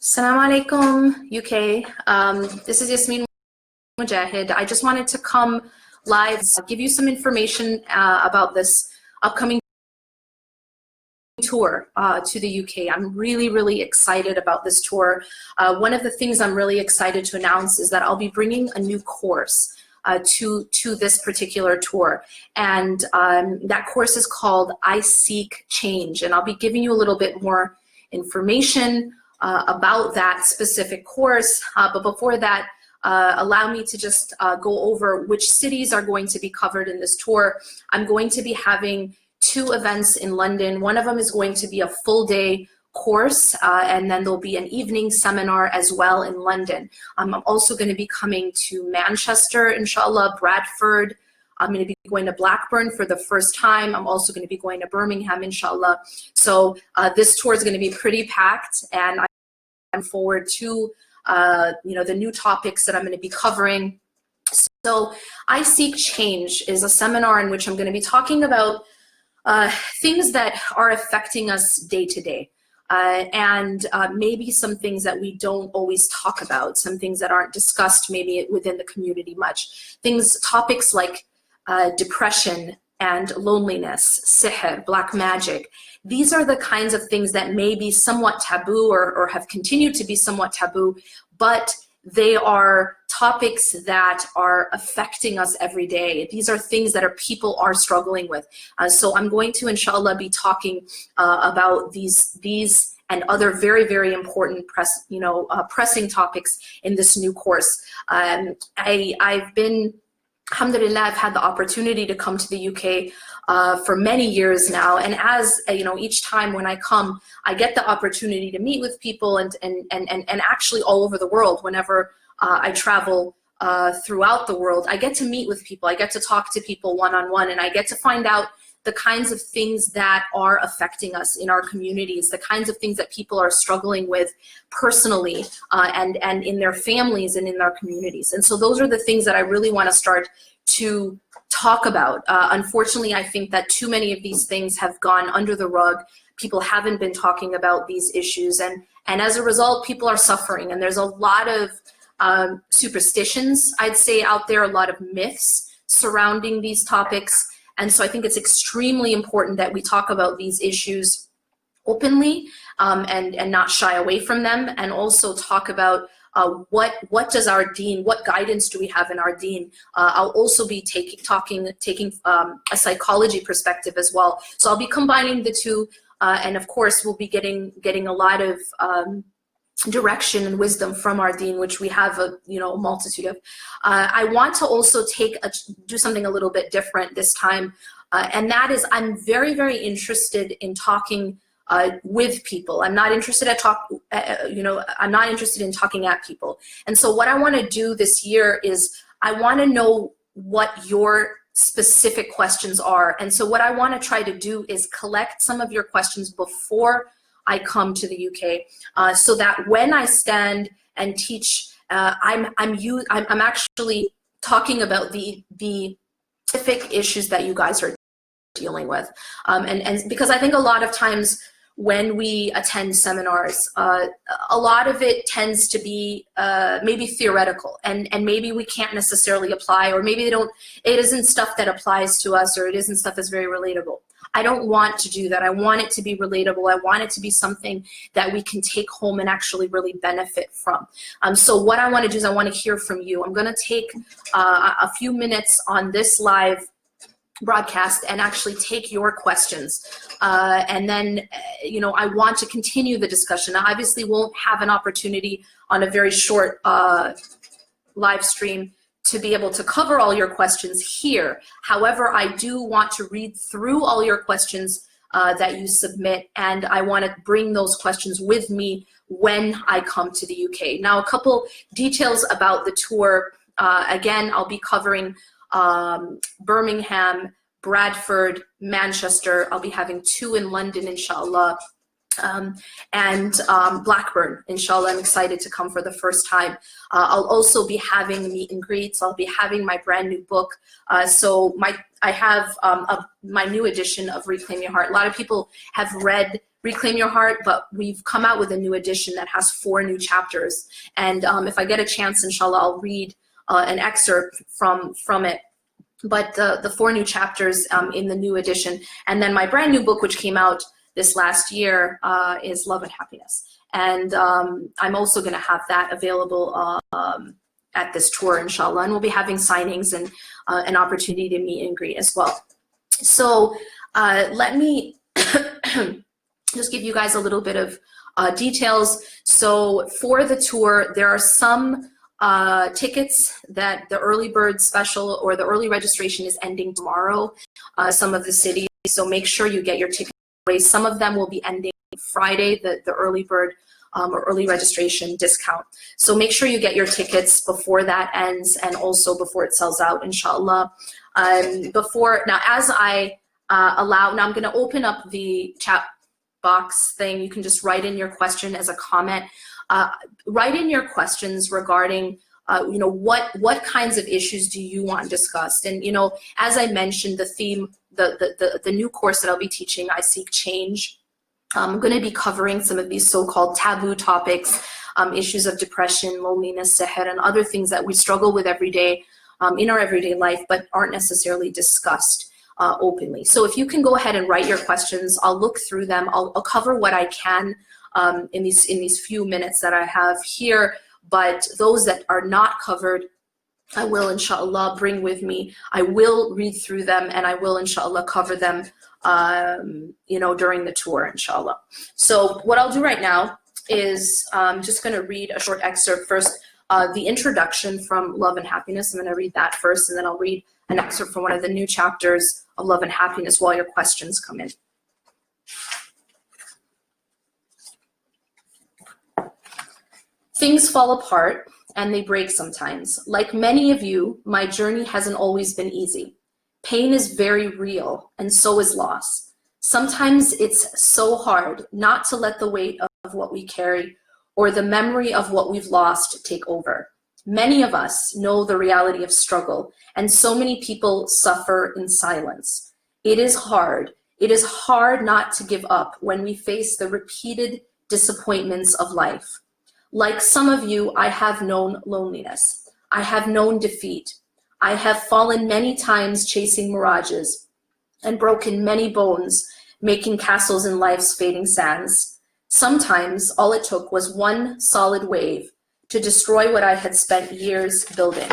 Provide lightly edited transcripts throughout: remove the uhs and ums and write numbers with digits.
Assalamu alaikum, UK. This is Yasmin Mogahed. I just wanted to come live, give you some information about this upcoming tour to the UK. I'm really excited about this tour. One of the things I'm really excited to announce is that I'll be bringing a new course to this particular tour, and that course is called I Seek Change, and I'll be giving you a little bit more information about that specific course, but before that, allow me to just go over which cities are going to be covered in this tour. I'm going to be having 2 events in London. One of them is going to be a full day course, and then there'll be an evening seminar as well in London. I'm also going to be coming to Manchester, inshallah, Bradford. I'm going to be going to Blackburn for the first time. I'm also going to be going to Birmingham, inshallah. So this tour is going to be pretty packed, and I'm forward to the new topics that I'm going to be covering. So I Seek Change is a seminar in which I'm going to be talking about things that are affecting us day to day, and maybe some things that we don't always talk about, some things that aren't discussed maybe within the community much. Topics like depression and loneliness, sihr, black magic. These are the kinds of things that may be somewhat taboo or have continued to be somewhat taboo, but they are topics that are affecting us every day. These are things that people are struggling with. So I'm going to, inshallah, be talking about these and other very important pressing topics in this new course. I've been, alhamdulillah, I've had the opportunity to come to the UK for many years now, and as each time when I come, I get the opportunity to meet with people and actually all over the world. Whenever I travel throughout the world, I get to meet with people, I get to talk to people one-on-one, and I get to find out the kinds of things that are affecting us in our communities, the kinds of things that people are struggling with personally and in their families and in their communities. And so those are the things that I really want to start to talk about. Unfortunately, I think that too many of these things have gone under the rug. People haven't been talking about these issues, and as a result, people are suffering. And there's a lot of superstitions, I'd say, out there, a lot of myths surrounding these topics. And so I think it's extremely important that we talk about these issues openly and not shy away from them, and also talk about what does our deen, what guidance do we have in our deen. I'll also be taking a psychology perspective as well. So I'll be combining the two, and of course we'll be getting a lot of direction and wisdom from our deen, which we have a multitude of. I want to also do something a little bit different this time, and that is I'm very interested in talking with people. I'm not interested I'm not interested in talking at people. And so what I want to do this year is I want to know what your specific questions are. And so what I want to try to do is collect some of your questions before I come to the UK, so that when I stand and teach, I'm actually talking about the specific issues that you guys are dealing with, and because I think a lot of times when we attend seminars, a lot of it tends to be maybe theoretical, and maybe we can't necessarily apply, or maybe it isn't stuff that applies to us, or it isn't stuff that's very relatable. I don't want to do that. I want it to be relatable. I want it to be something that we can take home and actually really benefit from. So what I want to do is I want to hear from you. I'm going to take a few minutes on this live broadcast and actually take your questions. And then, I want to continue the discussion. I obviously won't have an opportunity on a very short live stream to be able to cover all your questions here. However, I do want to read through all your questions that you submit, and I want to bring those questions with me when I come to the UK. Now, a couple details about the tour. Again, I'll be covering Birmingham, Bradford, Manchester. I'll be having 2 in London, inshallah. and Blackburn, inshallah. I'm excited to come for the first time. I'll also be having meet and greets. I'll be having my brand new book. I have my new edition of Reclaim Your Heart. A lot of people have read Reclaim Your Heart, but we've come out with a new edition that has 4 new chapters. And if I get a chance, inshallah, I'll read an excerpt from it. But the 4 new chapters in the new edition. And then my brand new book, which came out this last year, is Love and Happiness. And I'm also going to have that available at this tour, inshallah. And we'll be having signings and an opportunity to meet and greet as well. So let me just give you guys a little bit of details. So for the tour, there are some tickets that the early bird special or the early registration is ending tomorrow, some of the cities. So make sure you get your tickets. Some of them will be ending Friday, the early bird or early registration discount. So make sure you get your tickets before that ends and also before it sells out, inshallah. Now as I now I'm gonna open up the chat box thing. You can just write in your question as a comment. Write in your questions regarding what kinds of issues do you want discussed? And as I mentioned, the theme, the new course that I'll be teaching, I Seek Change. I'm going to be covering some of these so-called taboo topics, issues of depression, loneliness, sihr, and other things that we struggle with every day in our everyday life, but aren't necessarily discussed openly. So if you can go ahead and write your questions, I'll look through them. I'll cover what I can in these few minutes that I have here. But those that are not covered, I will, inshallah, bring with me. I will read through them and I will, inshallah, cover them, during the tour, inshallah. So what I'll do right now is I'm just going to read a short excerpt first. The introduction from Love and Happiness. I'm going to read that first, and then I'll read an excerpt from one of the new chapters of Love and Happiness while your questions come in. Things fall apart and they break sometimes. Like many of you, my journey hasn't always been easy. Pain is very real, and so is loss. Sometimes it's so hard not to let the weight of what we carry or the memory of what we've lost take over. Many of us know the reality of struggle, and so many people suffer in silence. It is hard. It is hard not to give up when we face the repeated disappointments of life. Like some of you, I have known loneliness. I have known defeat. I have fallen many times chasing mirages and broken many bones, making castles in life's fading sands. Sometimes all it took was one solid wave to destroy what I had spent years building.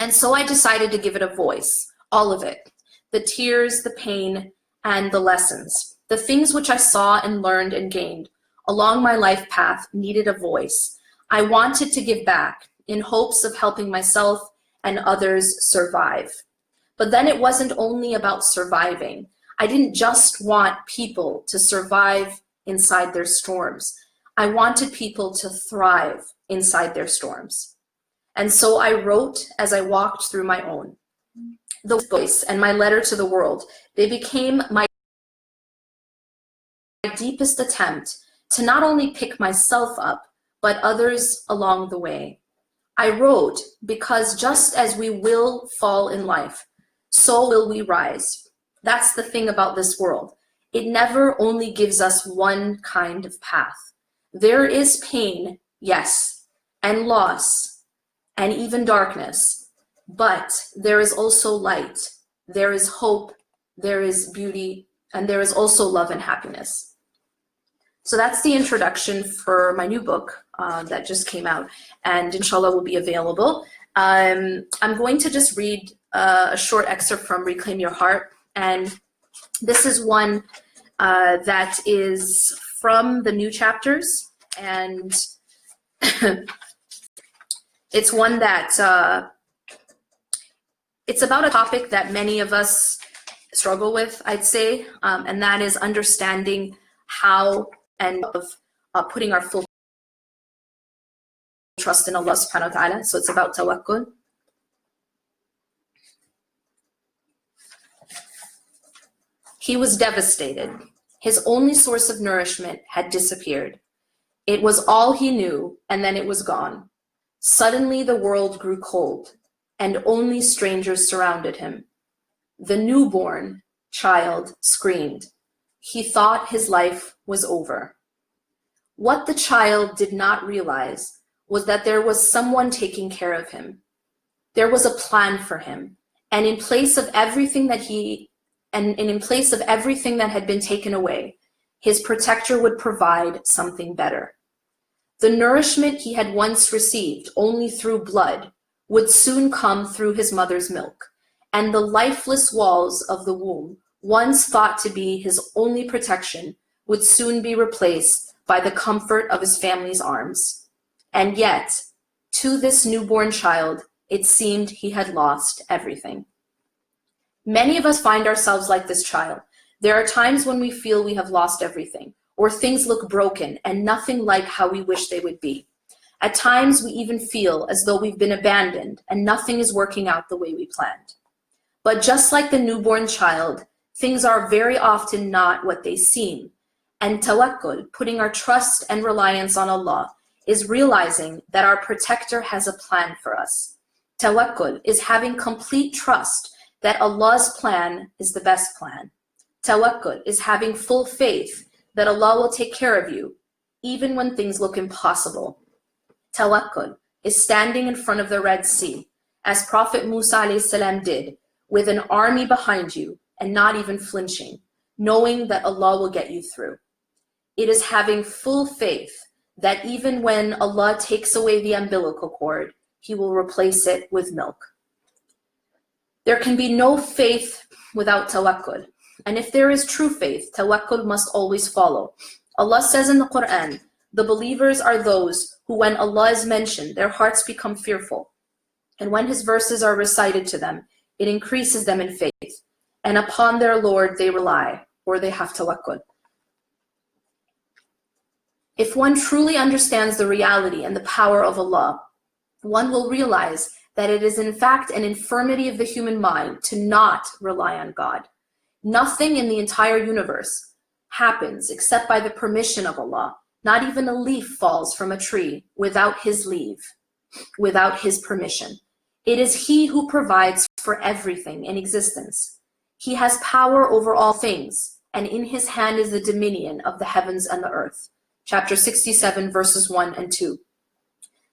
And so I decided to give it a voice, all of it, the tears, the pain, and the lessons. The things which I saw and learned and gained along my life path needed a voice. I wanted to give back in hopes of helping myself and others survive. But then it wasn't only about surviving. I didn't just want people to survive inside their storms. I wanted people to thrive inside their storms. And so I wrote as I walked through my own. The voice and my letter to the world, they became my deepest attempt to not only pick myself up, but others along the way. I wrote because just as we will fall in life, so will we rise. That's the thing about this world. It never only gives us one kind of path. There is pain, yes, and loss, and even darkness, but there is also light, there is hope, there is beauty, and there is also love and happiness. So that's the introduction for my new book that just came out, and inshallah will be available. I'm going to just read a short excerpt from Reclaim Your Heart, and this is one that is from the new chapters, and it's one that it's about a topic that many of us struggle with, I'd say, and that is understanding how and of putting our full trust in Allah subhanahu wa ta'ala. So it's about tawakkul. He was devastated. His only source of nourishment had disappeared. It was all he knew, and then it was gone. Suddenly the world grew cold, and only strangers surrounded him. The newborn child screamed. He thought his life was over. What the child did not realize was that there was someone taking care of him. There was a plan for him, and in place of everything that had been taken away, his protector would provide something better. The nourishment he had once received only through blood would soon come through his mother's milk, and the lifeless walls of the womb, once thought to be his only protection, would soon be replaced by the comfort of his family's arms. And yet, to this newborn child, it seemed he had lost everything. Many of us find ourselves like this child. There are times when we feel we have lost everything, or things look broken and nothing like how we wish they would be. At times, we even feel as though we've been abandoned and nothing is working out the way we planned. But just like the newborn child, things are very often not what they seem. And tawakkul, putting our trust and reliance on Allah, is realizing that our protector has a plan for us. Tawakkul is having complete trust that Allah's plan is the best plan. Tawakkul is having full faith that Allah will take care of you, even when things look impossible. Tawakkul is standing in front of the Red Sea, as Prophet Musa ﷺ did, with an army behind you and not even flinching, knowing that Allah will get you through. It is having full faith that even when Allah takes away the umbilical cord, He will replace it with milk. There can be no faith without tawakkul. And if there is true faith, tawakkul must always follow. Allah says in the Quran, the believers are those who, when Allah is mentioned, their hearts become fearful. And when His verses are recited to them, it increases them in faith. And upon their Lord they rely, or they have tawakkul. If one truly understands the reality and the power of Allah, one will realize that it is in fact an infirmity of the human mind to not rely on God. Nothing in the entire universe happens except by the permission of Allah. Not even a leaf falls from a tree without His leave, without His permission. It is He who provides for everything in existence. He has power over all things, and in His hand is the dominion of the heavens and the earth. Chapter 67, verses 1 and 2.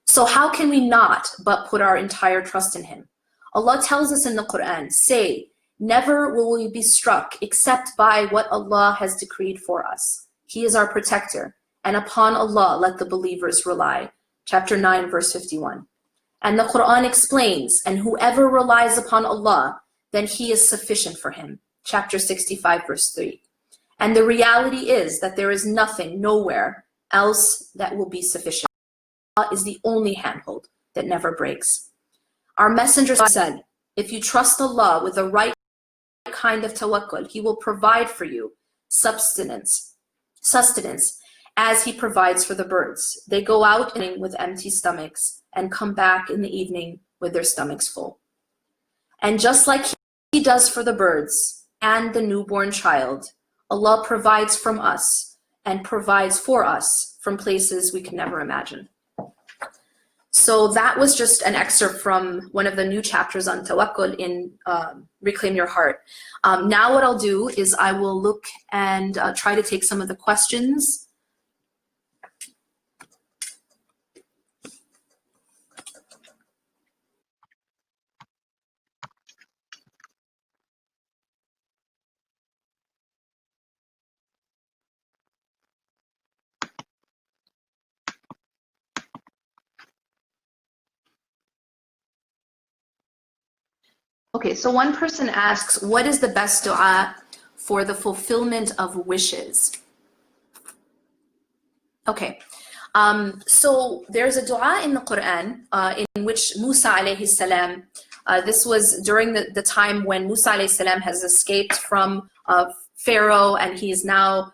So how can we not but put our entire trust in Him? Allah tells us in the Quran, say, never will we be struck except by what Allah has decreed for us. He is our protector, and upon Allah let the believers rely. Chapter 9, verse 51. And the Quran explains, and whoever relies upon Allah, then He is sufficient for him. Chapter 65, verse 3. And the reality is that there is nothing, nowhere else that will be sufficient. Allah is the only handhold that never breaks. Our messenger said, if you trust Allah with the right kind of tawakkul, He will provide for you sustenance, as He provides for the birds. They go out with empty stomachs and come back in the evening with their stomachs full. And just like He does for the birds and the newborn child, Allah provides from us and provides for us from places we can never imagine. So that was just an excerpt from one of the new chapters on tawakkul in Reclaim Your Heart. Now what I'll do is I will look and try to take some of the questions. Okay, so one person asks, what is the best dua for the fulfillment of wishes? Okay, so there's a dua in the Quran in which Musa alayhi salam, this was during the time when Musa alayhi salam has escaped from Pharaoh, and he is now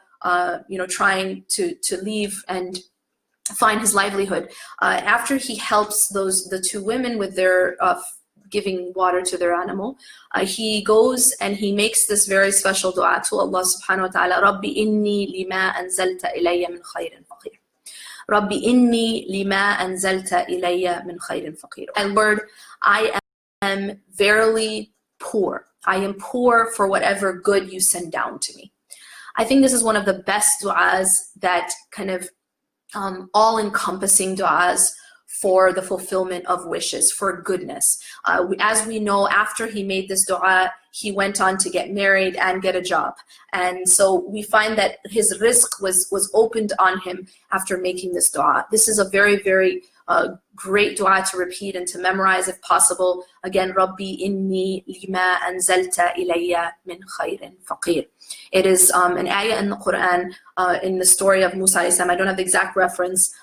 trying to leave and find his livelihood. After he helps the two women with their giving water to their animal, he goes and he makes this very special dua to Allah subhanahu wa ta'ala. Rabbi inni lima anzalta ilayya min khayrin faqir. Rabbi inni lima anzalta ilayya min khayrin faqir. My Lord, I am verily poor. I am poor for whatever good you send down to me. I think this is one of the best du'as, that kind of all-encompassing du'as for the fulfillment of wishes, for goodness. As we know, after he made this dua, he went on to get married and get a job. And so we find that his rizq was opened on him after making this dua. This is a very, very great dua to repeat and to memorize if possible. Again, Rabbi inni lima anzalta ilayya min khayrin faqir. It is an ayah in the Quran, in the story of Musa alayhi salam. I don't have the exact reference,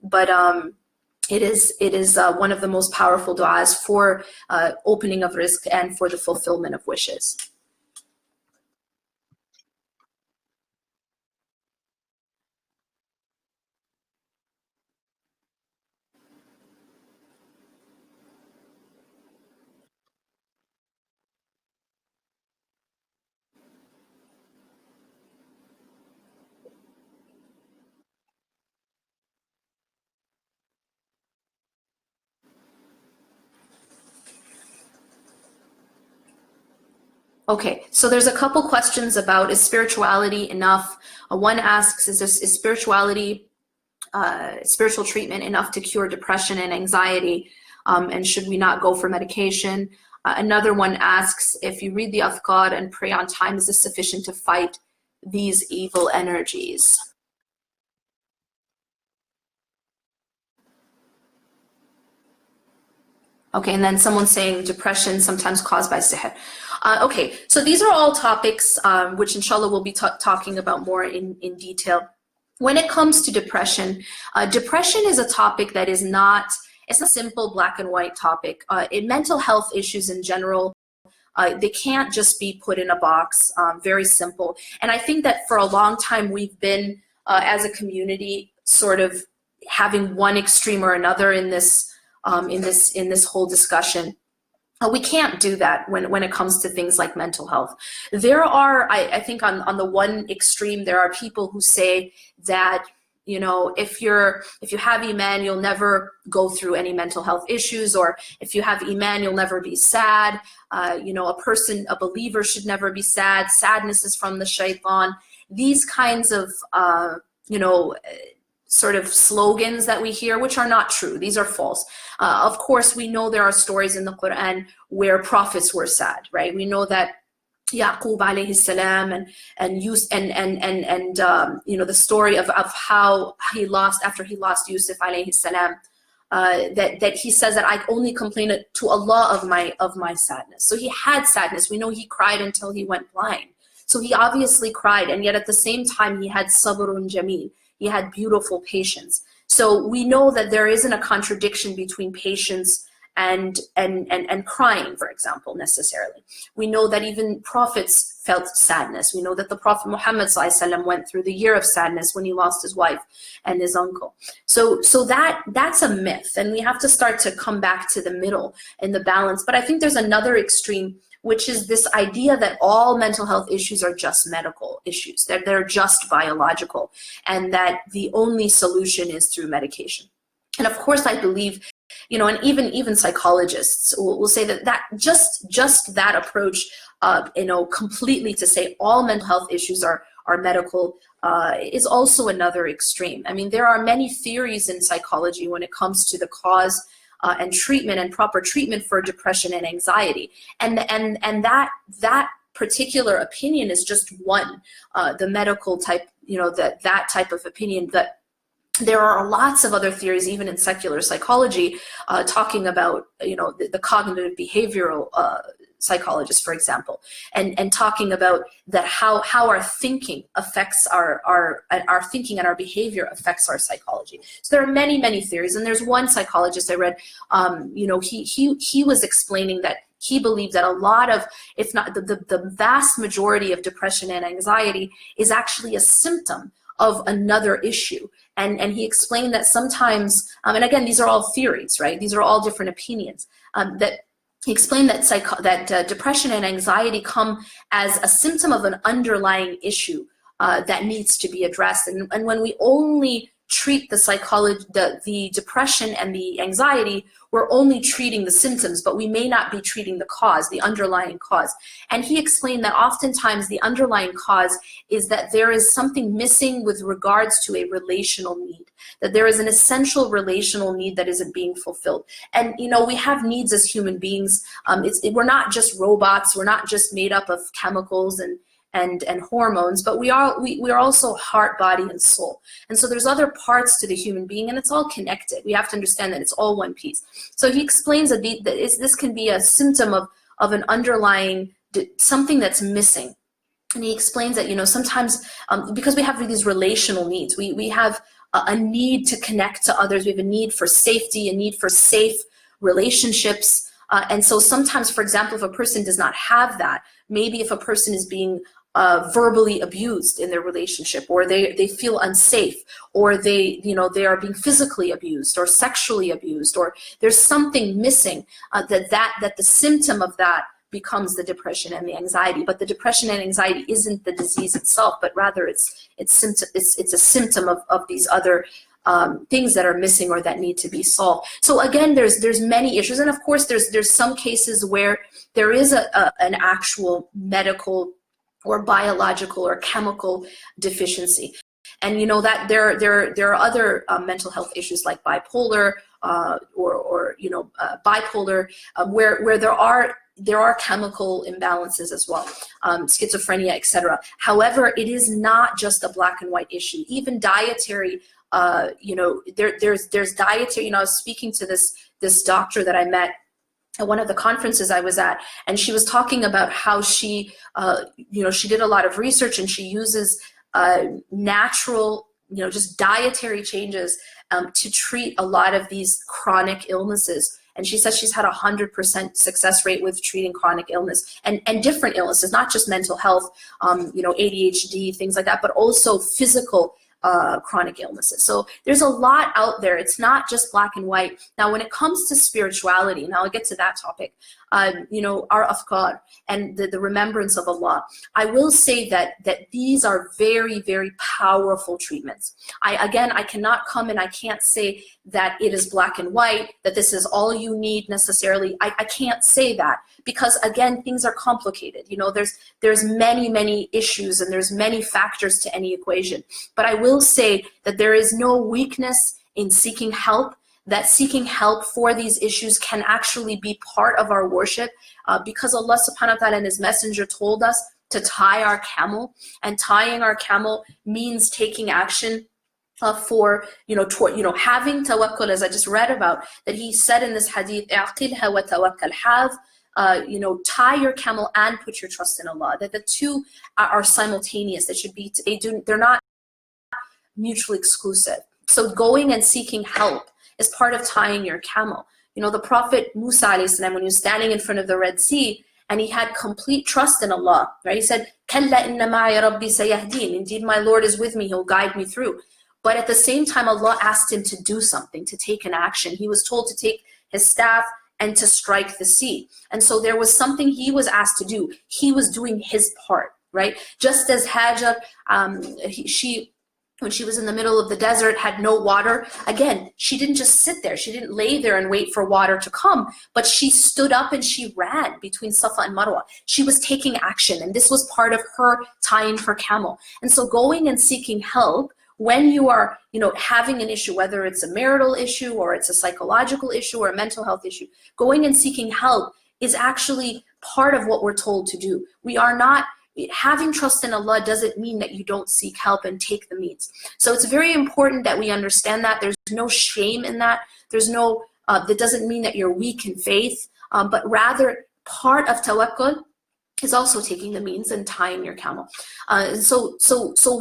but it is one of the most powerful du'as for opening of rizq and for the fulfillment of wishes. Okay, so there's a couple questions about, is spirituality enough? One asks, is spirituality, spiritual treatment enough to cure depression and anxiety? And should we not go for medication? Another one asks, if you read the adhkar and pray on time, is this sufficient to fight these evil energies? Okay, and then someone's saying depression sometimes caused by sihr. Okay, so these are all topics which inshallah we'll be talking about more in detail. When it comes to depression, depression is a topic that is not, it's a simple black and white topic. In mental health issues in general, they can't just be put in a box, very simple. And I think that for a long time we've been, as a community, sort of having one extreme or another in this whole discussion. We can't do that when it comes to things like mental health. There are, I think on the one extreme, there are people who say that, you know, if you have Iman, you'll never go through any mental health issues, or if you have Iman, you'll never be sad. You know, a believer should never be sad. Sadness is from the shaitan. These kinds of, you know, sort of slogans that we hear, which are not true. These are false. Of course, we know there are stories in the Quran where prophets were sad, right? We know that Yaqub alayhi salam and you know, the story of how he lost, after he lost Yusuf alayhi salam, that he says that I only complain to Allah of my sadness. So he had sadness. We know he cried until he went blind. So he obviously cried, and yet at the same time he had sabrun jameel. He had beautiful patience. So we know that there isn't a contradiction between patience and crying, for example, necessarily. We know that even prophets felt sadness. We know that the Prophet Muhammad ﷺ went through the year of sadness when he lost his wife and his uncle. So that's a myth, and we have to start to come back to the middle and the balance. But I think there's another extreme, which is this idea that all mental health issues are just medical issues, that they're just biological, and that the only solution is through medication. And of course, I believe, you know, and even psychologists will say that just that approach, you know, completely to say all mental health issues are medical, is also another extreme. I mean, there are many theories in psychology when it comes to the cause and treatment and proper treatment for depression and anxiety, and that particular opinion is just one, the medical type, you know, that type of opinion. That there are lots of other theories, even in secular psychology, talking about, you know, the cognitive behavioral psychologists, for example, and talking about that how our thinking affects our thinking and our behavior affects our psychology. So there are many theories, and there's one psychologist I read, you know, he was explaining that he believed that a lot of, if not the vast majority of depression and anxiety is actually a symptom of another issue. And he explained that sometimes, and again, these are all theories, right? These are all different opinions, that he explained that depression and anxiety come as a symptom of an underlying issue that needs to be addressed. And when we only treat the depression and the anxiety, we're only treating the symptoms, but we may not be treating the cause, the underlying cause. And he explained that oftentimes the underlying cause is that there is something missing with regards to a relational need, that there is an essential relational need that isn't being fulfilled. And we have needs as human beings. We're not just robots. We're not just made up of chemicals and hormones, but we are also heart, body, and soul. And so there's other parts to the human being, and it's all connected. We have to understand that it's all one piece. So he explains that this can be a symptom of an underlying something that's missing. And he explains that sometimes because we have these relational needs, we have a need to connect to others. We have a need for safety, a need for safe relationships. And so sometimes, for example, if a person does not have that, maybe if a person is being verbally abused in their relationship, or they feel unsafe, or they are being physically abused or sexually abused, or there's something missing, that the symptom of that becomes the depression and the anxiety. But the depression and anxiety isn't the disease itself, but rather it's a symptom of these other things that are missing or that need to be solved. So again, there's many issues, and of course there's some cases where there is an actual medical or biological or chemical deficiency, and that there are other mental health issues like bipolar or bipolar, where there are chemical imbalances as well, schizophrenia, etc. However, it is not just a black and white issue. Even dietary, there's dietary. I was speaking to this doctor that I met at one of the conferences I was at, and she was talking about how she did a lot of research, and she uses natural, just dietary changes to treat a lot of these chronic illnesses. And she says she's had 100% success rate with treating chronic illness and different illnesses, not just mental health, ADHD, things like that, but also physical chronic illnesses. So there's a lot out there. It's not just black and white. Now, when it comes to spirituality, and I'll get to that topic, our afkar and the remembrance of Allah, I will say that these are very, very powerful treatments. I cannot come and I can't say that it is black and white, that this is all you need necessarily. I can't say that, because again, things are complicated. There's many, many issues, and there's many factors to any equation. But I will say that there is no weakness in seeking help, that seeking help for these issues can actually be part of our worship, because Allah subhanahu wa ta'ala and his messenger told us to tie our camel, and tying our camel means taking action for having tawakkul, as I just read about, that he said in this hadith, "Aqilha wa tawakkal," have tie your camel and put your trust in Allah. That the two are simultaneous. They're not mutually exclusive. So going and seeking help is part of tying your camel. The Prophet Musa alayhi salam, when he was standing in front of the Red Sea, and he had complete trust in Allah, right? He said, "Kalla inna ma'i rabbi sayahdin." Indeed, my Lord is with me; He'll guide me through. But at the same time, Allah asked him to do something, to take an action. He was told to take his staff and to strike the sea. And so there was something he was asked to do. He was doing his part, right? Just as Hajar, when she was in the middle of the desert, had no water. Again, she didn't just sit there. She didn't lay there and wait for water to come, but she stood up and she ran between Safa and Marwa. She was taking action, and this was part of her tying her camel. And so going and seeking help when you are, having an issue, whether it's a marital issue or it's a psychological issue or a mental health issue, going and seeking help is actually part of what we're told to do. We are not having trust in Allah doesn't mean that you don't seek help and take the means. So it's very important that we understand that. There's no shame in that. That doesn't mean that you're weak in faith, but rather part of tawakkul is also taking the means and tying your camel. So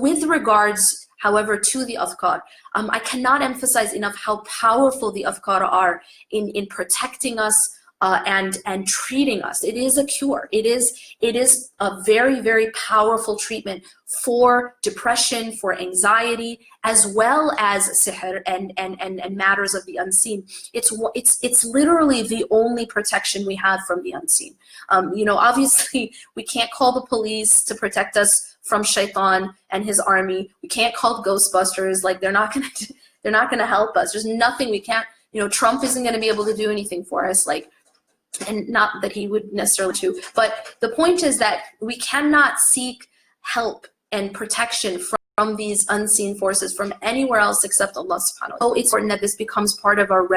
with regards, however, to the afkar, I cannot emphasize enough how powerful the afkar are in protecting us and treating us. It is a cure. It is a very, very powerful treatment for depression, for anxiety, as well as sihr and matters of the unseen. It's literally the only protection we have from the unseen. Obviously we can't call the police to protect us from shaitan and his army. We can't call Ghostbusters. Like, they're not gonna help us. There's nothing we can't. Trump isn't gonna be able to do anything for us. And not that he would necessarily do, but the point is that we cannot seek help and protection from these unseen forces from anywhere else except Allah subhanahu wa ta'ala. So it's important that this becomes part of our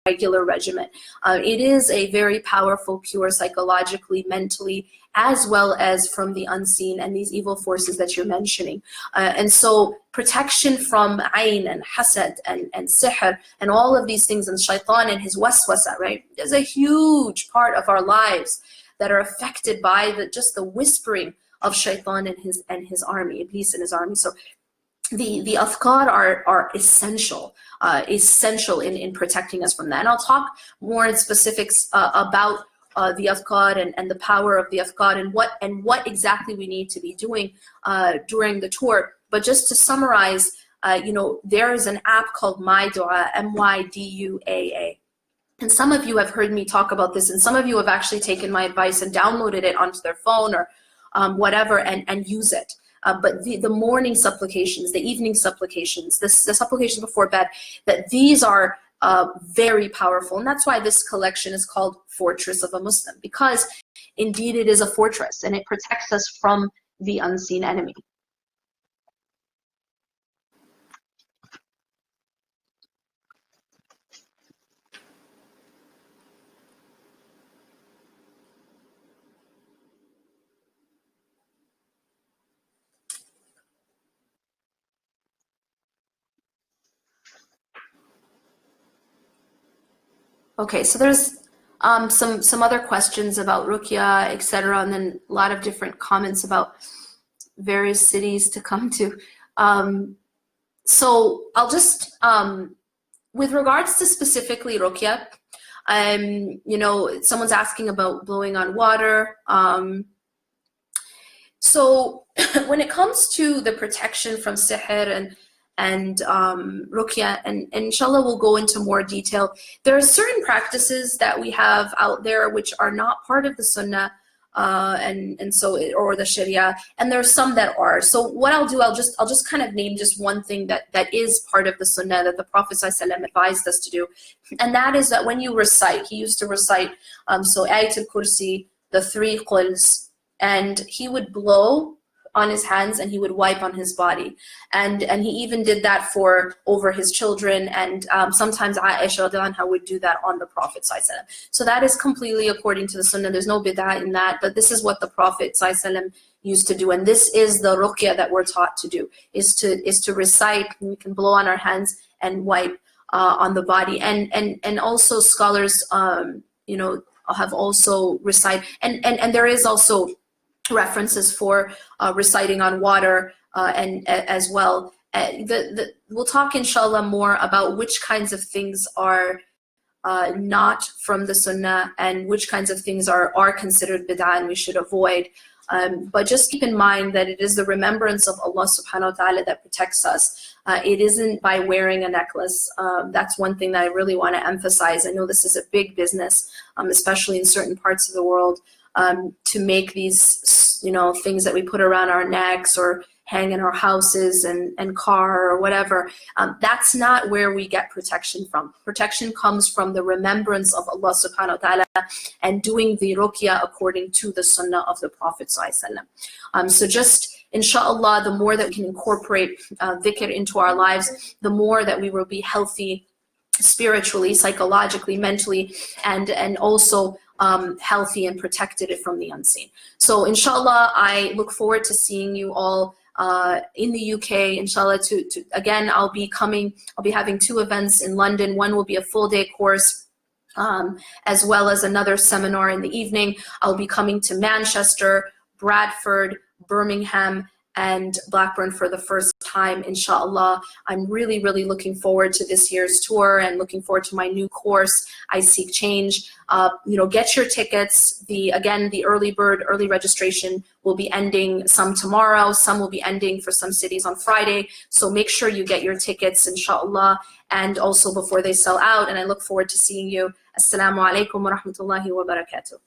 regular regimen. It is a very powerful cure psychologically, mentally, as well as from the unseen and these evil forces that you're mentioning. And so protection from ayn and hasad and sihr and all of these things, and shaitan and his waswasa, right? There's a huge part of our lives that are affected by just the whispering of shaitan and his army, Iblis and his army. So the afkar are essential in protecting us from that. And I'll talk more in specifics about the afkar and the power of the afkar and what exactly we need to be doing during the tour. But just to summarize, there is an app called My Dua, MYDUAA. And some of you have heard me talk about this, and some of you have actually taken my advice and downloaded it onto their phone or whatever and use it. But the morning supplications, the evening supplications, the supplications before bed, that these are very powerful. And that's why this collection is called Fortress of a Muslim, because indeed it is a fortress and it protects us from the unseen enemy. Okay, so there's some other questions about Ruqya, etc., and then a lot of different comments about various cities to come to. So I'll just, with regards to specifically Ruqya, someone's asking about blowing on water. So when it comes to the protection from sihr and Ruqya, and inshallah we'll go into more detail. There are certain practices that we have out there which are not part of the Sunnah or the Sharia, and there are some that are. So what I'll do, I'll just kind of name just one thing that is part of the Sunnah that the Prophet ﷺ advised us to do, and that is that when you recite, he used to recite so Ayatul Kursi, the 3 quls, and he would blow on his hands and he would wipe on his body, and he even did that over his children, and sometimes Aisha radiallahu anha would do that on the Prophet ﷺ. So that is completely according to the Sunnah. There's no bid'ah in that, but this is what the Prophet ﷺ used to do, and this is the ruqya that we're taught to do, is to recite. We can blow on our hands and wipe on the body, and also scholars have also recite, and there is also references for reciting on water and as well. We'll talk inshallah more about which kinds of things are not from the Sunnah and which kinds of things are considered bid'ah and we should avoid. But just keep in mind that it is the remembrance of Allah subhanahu wa ta'ala that protects us. It isn't by wearing a necklace. That's one thing that I really want to emphasize. I know this is a big business, especially in certain parts of the world, to make these, things that we put around our necks or hang in our houses and car or whatever. That's not where we get protection from. Protection comes from the remembrance of Allah subhanahu wa ta'ala and doing the ruqya according to the sunnah of the Prophet ﷺ. So just inshallah, the more that we can incorporate dhikr into our lives, the more that we will be healthy spiritually, psychologically, mentally, and also healthy and protected from the unseen. So inshallah, I look forward to seeing you all in the UK, inshallah. Again, I'll be having 2 events in London. One will be a full day course, as well as another seminar in the evening. I'll be coming to Manchester, Bradford, Birmingham, and Blackburn for the first time. time, inshallah. I'm really, really looking forward to this year's tour and looking forward to my new course, I Seek Change. Get your tickets. Again, the early bird, early registration will be ending some tomorrow. Some will be ending for some cities on Friday. So make sure you get your tickets, inshallah, and also before they sell out. And I look forward to seeing you. Assalamu alaikum wa rahmatullahi wa barakatuh.